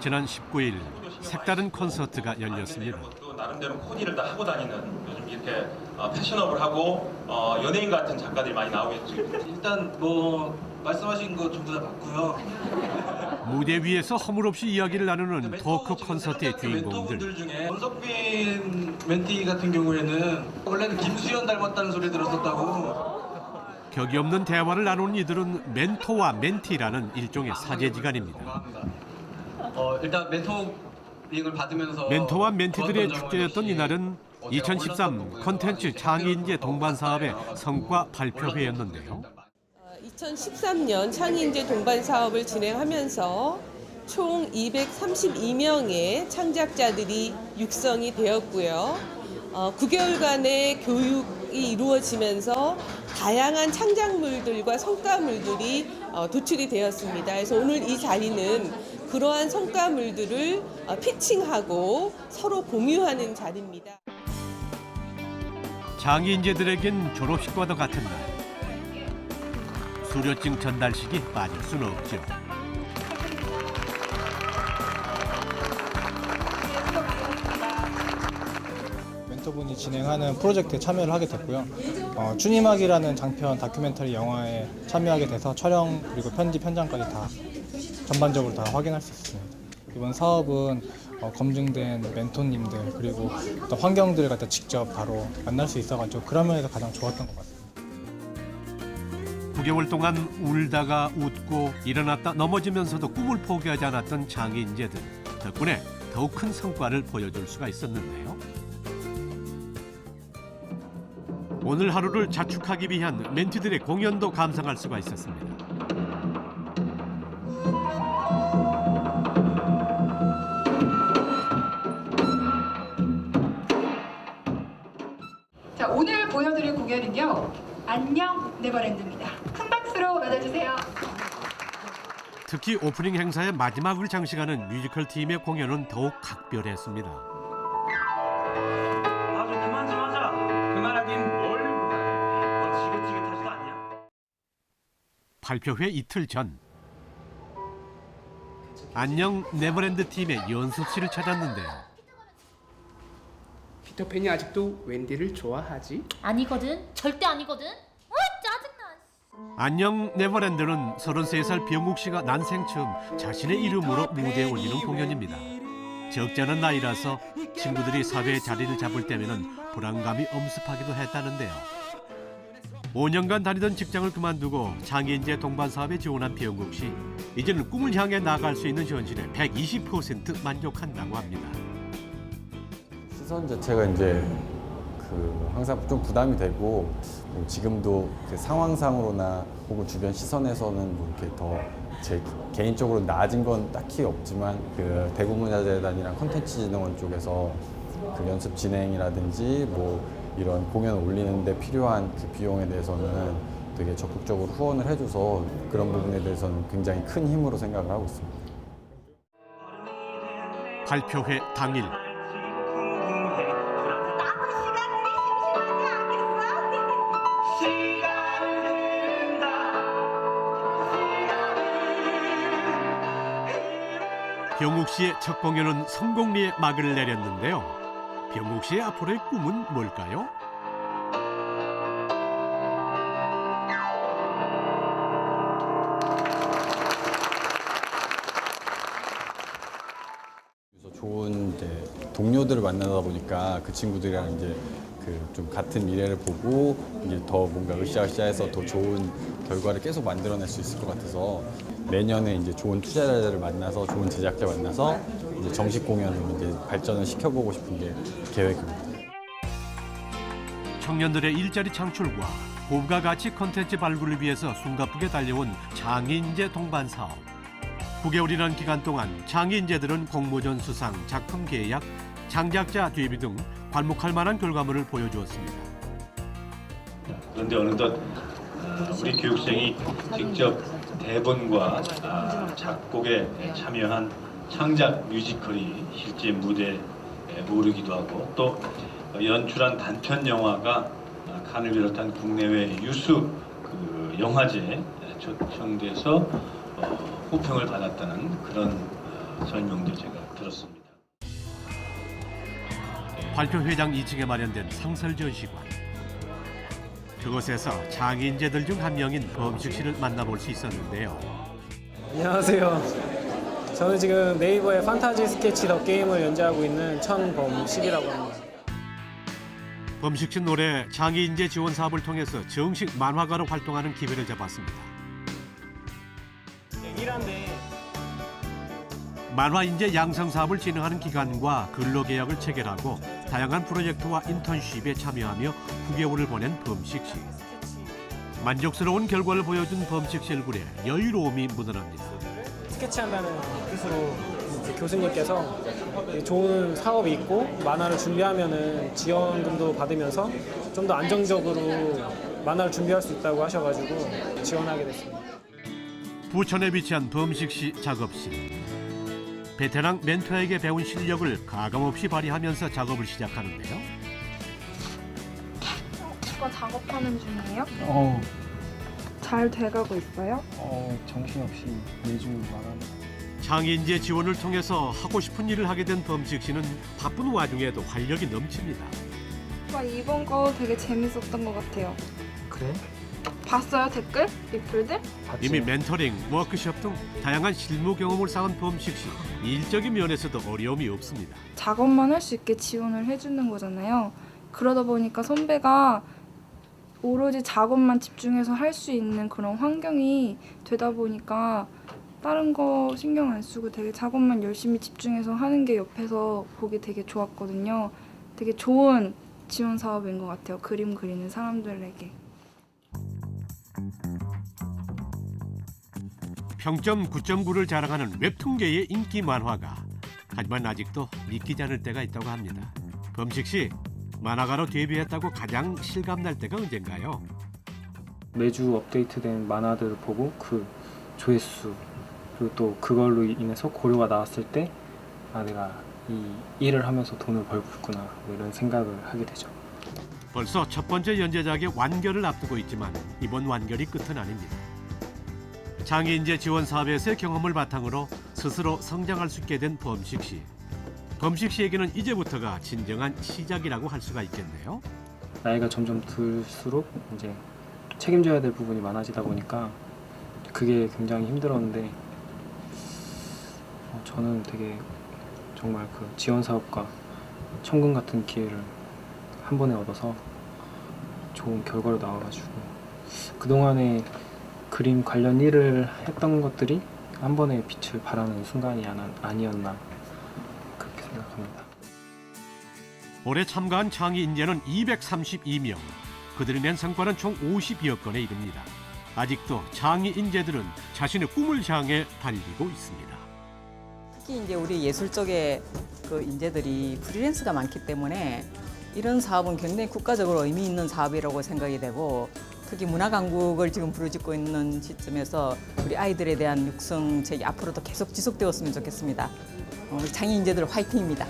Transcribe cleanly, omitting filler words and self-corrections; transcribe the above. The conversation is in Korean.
지난 19일 색다른 콘서트가 열렸습니다. 또 나름대로 코디를 다 하고 다니는 요즘 이렇게 패셔너블하고 연예인 같은 작가들이 많이 나오겠죠. 일단 뭐 말씀하신 거 전부 다 맞고요. 무대 위에서 허물없이 이야기를 나누는 토크 콘서트의 주인공들. 멘토분들 중에 권석빈 멘티 같은 경우에는 원래는 김수현 닮았다는 소리 들었었다고. 격이 없는 대화를 나누는 이들은 멘토와 멘티라는 일종의 사제지간입니다. 일단 멘토링을 받으면서 멘토와 멘티들의 축제였던 이날은 2013 콘텐츠 창의인재 동반사업의 성과 발표회였는데요. 2013년 창의인재 동반 사업을 진행하면서 총 232명의 창작자들이 육성이 되었고요. 9개월간의 교육이 이루어지면서 다양한 창작물들과 성과물들이 도출이 되었습니다. 그래서 오늘 이 자리는 그러한 성과물들을 피칭하고 서로 공유하는 자리입니다. 창의인재들에겐 졸업식과도 같은 날. 수료증 전달식이 빠질 수는 없죠. 멘토분이 진행하는 프로젝트에 참여를 하게 됐고요. 추님하기라는 장편 다큐멘터리 영화에 참여하게 돼서 촬영 그리고 편집 현장까지 다 전반적으로 다 확인할 수 있습니다. 이번 사업은 검증된 멘토님들 그리고 또 환경들 갖다 직접 바로 만날 수 있어가지고 그런 면에서 가장 좋았던 것 같습니다. 9개월 동안 울다가 웃고 일어났다 넘어지면서도 꿈을 포기하지 않았던 장애인재들 덕분에 더욱 큰 성과를 보여줄 수가 있었는데요. 오늘 하루를 자축하기 위한 멘티들의 공연도 감상할 수가 있었습니다. 자, 오늘 보여드릴 공연은요. 안녕 네버랜드입니다. 큰 박수로 맞아주세요. 특히 오프닝 행사의 마지막을 장식하는 뮤지컬 팀의 공연은 더욱 각별했습니다. 아주 그만 좀 하자. 그만하긴 뭘. 지긋지긋하지도 않냐? 발표회 이틀 전 안녕 네버랜드 팀의 연습실을 찾았는데요. 피터팬이 아직도 웬디를 좋아하지? 아니거든. 절대 아니거든. 짜증나. 안녕 네버랜드는 33살 병욱 씨가 난생 처음 자신의 이름으로 무대에 올리는 공연입니다. 적잖은 나이라서 친구들이 사회에 자리를 잡을 때면은 불안감이 엄습하기도 했다는데요. 5년간 다니던 직장을 그만두고 장애인재 동반 사업에 지원한 병욱 씨. 이제는 꿈을 향해 나아갈 수 있는 현실에 120% 만족한다고 합니다. 시선 자체가 이제 항상 좀 부담이 되고 지금도 그 상황상으로나 혹은 주변 시선에서는 뭐 이렇게 더 제 개인적으로 나아진 건 딱히 없지만 그 대구문화재단이랑 콘텐츠진흥원 쪽에서 그 연습 진행이라든지 뭐 이런 공연을 올리는데 필요한 그 비용에 대해서는 되게 적극적으로 후원을 해줘서 그런 부분에 대해서는 굉장히 큰 힘으로 생각을 하고 있습니다. 발표회 당일 병욱 씨의 첫 공연은 성공리에 막을 내렸는데요. 병욱 씨의 앞으로의 꿈은 뭘까요? 그래서 좋은 이제 동료들을 만나다 보니까 그 친구들이랑 이제 그 좀 같은 미래를 보고 이제 더 뭔가 으쌰으쌰해서 더 좋은 결과를 계속 만들어낼 수 있을 것 같아서 내년에 이제 좋은 투자자들을 만나서 좋은 제작자 만나서 이제 정식 공연을 이제 발전을 시켜보고 싶은 게 계획입니다. 청년들의 일자리 창출과 고부가 가치 콘텐츠 발굴을 위해서 숨가쁘게 달려온 장애인재 동반 사업. 9개월이라는 기간 동안 장애인재들은 공모전 수상, 작품 계약, 창작자 데뷔 등 괄목할 만한 결과물을 보여주었습니다. 그런데 어느덧 우리 교육생이 직접 대본과 작곡에 참여한 창작 뮤지컬이 실제 무대에 오르기도 하고 또 연출한 단편 영화가 칸을 비롯한 국내외 유수 영화제에 초청돼서 호평을 받았다는 그런 설명도 제가 들었습니다. 발표회장 2층에 마련된 상설 전시관. 그곳에서 장애인재들 중 한 명인 범식 씨를 만나볼 수 있었는데요. 안녕하세요. 저는 지금 네이버의 판타지 스케치 더 게임을 연재하고 있는 천범식이라고 합니다. 범식 씨 노래 장애인재 지원 사업을 통해서 정식 만화가로 활동하는 기회를 잡았습니다. 만화인재 양성 사업을 진행하는 기관과 근로계약을 체결하고 다양한 프로젝트와 인턴십에 참여하며 9개월을 보낸 범식 씨. 만족스러운 결과를 보여준 범식 씨 얼굴에 여유로움이 묻어납니다. 스케치한다는 뜻으로 이제 교수님께서 좋은 사업이 있고 만화를 준비하면은 지원금도 받으면서 좀 더 안정적으로 만화를 준비할 수 있다고 하셔가지고 지원하게 됐습니다. 부천에 위치한 범식 씨 작업실. 베테랑 멘토에게 배운 실력을 가감없이 발휘하면서 작업을 시작하는데요. 이거 작업하는 중이에요? 어, 잘 돼가고 있어요? 정신없이 매주 말합니다. 장애인재 지원을 통해서 하고 싶은 일을 하게 된 범식 씨는 바쁜 와중에도 활력이 넘칩니다. 오빠 이번 거 되게 재밌었던 것 같아요. 그래? 봤어요 댓글? 리플들? 이미 멘토링, 워크숍 등 다양한 실무 경험을 쌓은 범식 씨. 일적인 면에서도 어려움이 없습니다. 작업만 할 수 있게 지원을 해주는 거잖아요. 그러다 보니까 선배가 오로지 작업만 집중해서 할 수 있는 그런 환경이 되다 보니까 다른 거 신경 안 쓰고 되게 작업만 열심히 집중해서 하는 게 옆에서 보기 되게 좋았거든요. 되게 좋은 지원 사업인 것 같아요. 그림 그리는 사람들에게. 평점 9.9를 자랑하는 웹툰계의 인기 만화가. 하지만 아직도 믿기지 않을 때가 있다고 합니다. 범식 씨, 만화가로 데뷔했다고 가장 실감날 때가 언젠가요? 매주 업데이트된 만화들을 보고 그 조회수 그리고 또 그걸로 인해서 고려가 나왔을 때 아, 내가 이 일을 하면서 돈을 벌고 있구나 뭐 이런 생각을 하게 되죠. 벌써 첫 번째 연재작의 완결을 앞두고 있지만 이번 완결이 끝은 아닙니다. 장애인재 지원 사업에서의 경험을 바탕으로 스스로 성장할 수 있게 된 범식 씨. 범식 씨에게는 이제부터가 진정한 시작이라고 할 수가 있겠네요. 나이가 점점 들수록 이제 책임져야 될 부분이 많아지다 보니까 그게 굉장히 힘들었는데 저는 되게 정말 그 지원 사업과 천금 같은 기회를 한 번에 얻어서 좋은 결과로 나와가지고 그동안에 그림 관련 일을 했던 것들이 한 번에 빛을 발하는 순간이 아니었나 그렇게 생각합니다. 올해 참가한 장애인재는 232명. 그들이 낸 성과는 총 50여 건에 이릅니다. 아직도 장애인재들은 자신의 꿈을 향해 달리고 있습니다. 특히 이제 우리 예술 쪽에 그 인재들이 프리랜서가 많기 때문에 이런 사업은 굉장히 국가적으로 의미 있는 사업이라고 생각이 되고 특히 문화 강국을 지금 부르짖고 있는 시점에서 우리 아이들에 대한 육성책이 앞으로도 계속 지속되었으면 좋겠습니다. 우리 장애인재들 화이팅입니다.